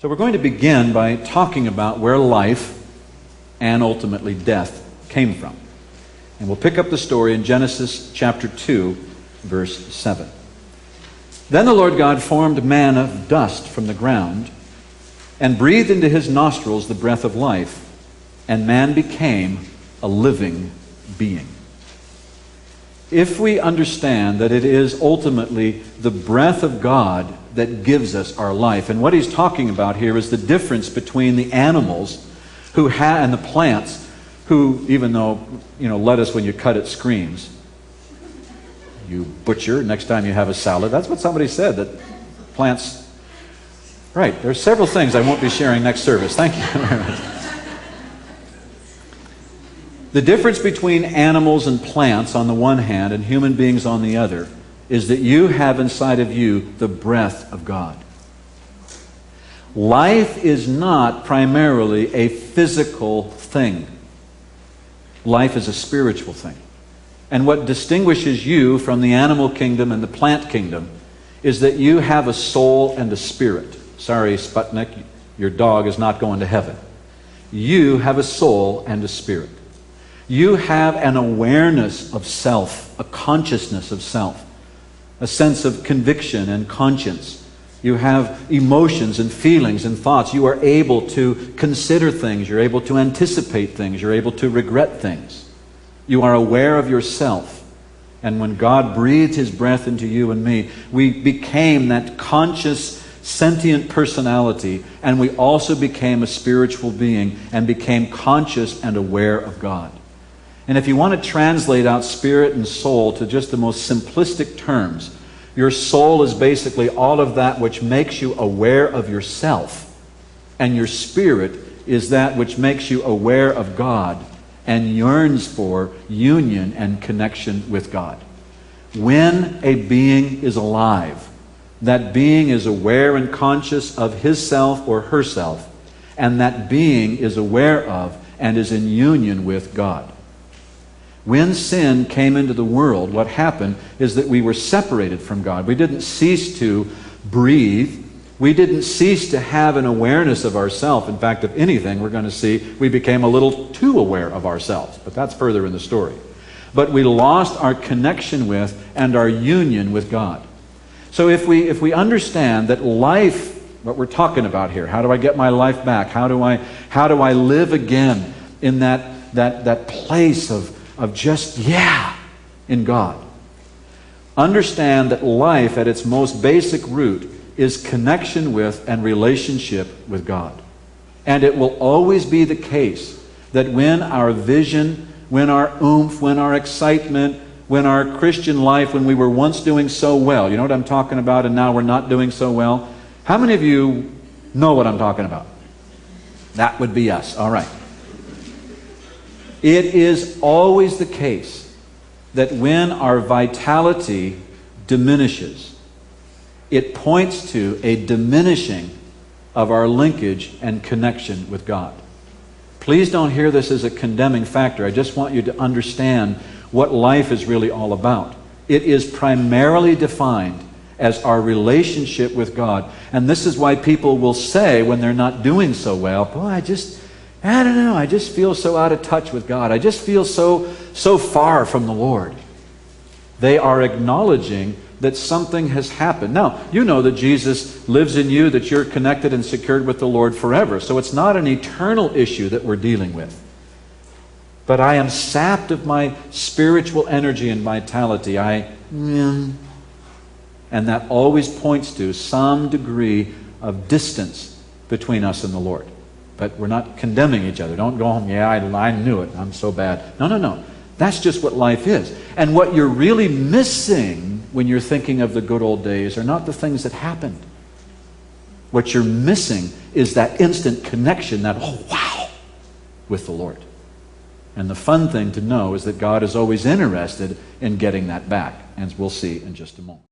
So we're going to begin by talking about where life and ultimately death came from. And we'll pick up the story in Genesis chapter 2, verse 7. Then the Lord God formed man of dust from the ground and breathed into his nostrils the breath of life, and man became a living being. If we understand that it is ultimately the breath of God that gives us our life, and what he's talking about here is the difference between the animals and the plants who, even though, lettuce when you cut it screams, you butcher next time you have a salad. That's what somebody said, that plants... Right, there's several things I won't be sharing next service. Thank you very much. The difference between animals and plants on the one hand and human beings on the other is that you have inside of you the breath of God. Life is not primarily a physical thing. Life is a spiritual thing. And what distinguishes you from the animal kingdom and the plant kingdom is that you have a soul and a spirit. Sorry, Sputnik, your dog is not going to heaven. You have a soul and a spirit. You have an awareness of self, a consciousness of self, a sense of conviction and conscience. You have emotions and feelings and thoughts. You are able to consider things. You're able to anticipate things. You're able to regret things. You are aware of yourself. And when God breathed His breath into you and me, we became that conscious, sentient personality, and we also became a spiritual being and became conscious and aware of God. And if you want to translate out spirit and soul to just the most simplistic terms, your soul is basically all of that which makes you aware of yourself, and your spirit is that which makes you aware of God and yearns for union and connection with God. When a being is alive, that being is aware and conscious of his self or herself, and that being is aware of and is in union with God. When sin came into the world, what happened is that we were separated from God. We didn't cease to breathe. We didn't cease to have an awareness of ourselves. In fact, if anything, we're going to see we became a little too aware of ourselves. But that's further in the story. But we lost our connection with and our union with God. So if we understand that life, what we're talking about here, how do I get my life back? How do I live again in that place of just, in God? Understand that life at its most basic root is connection with and relationship with God. And it will always be the case that when our vision, when our oomph, when our excitement, when our Christian life, when we were once doing so well, you know what I'm talking about, and now we're not doing so well? How many of you know what I'm talking about? That would be us. All right. It is always the case that when our vitality diminishes, it points to a diminishing of our linkage and connection with God. Please don't hear this as a condemning factor. I just want you to understand what life is really all about. It is primarily defined as our relationship with God. And this is why people will say when they're not doing so well, boy, I don't know, I just feel so out of touch with God. I just feel so far from the Lord. They are acknowledging that something has happened. Now, you know that Jesus lives in you, that you're connected and secured with the Lord forever. So it's not an eternal issue that we're dealing with. But I am sapped of my spiritual energy and vitality. And that always points to some degree of distance between us and the Lord. But we're not condemning each other. Don't go home, I knew it, I'm so bad. No. That's just what life is. And what you're really missing when you're thinking of the good old days are not the things that happened. What you're missing is that instant connection, that, with the Lord. And the fun thing to know is that God is always interested in getting that back. And we'll see in just a moment.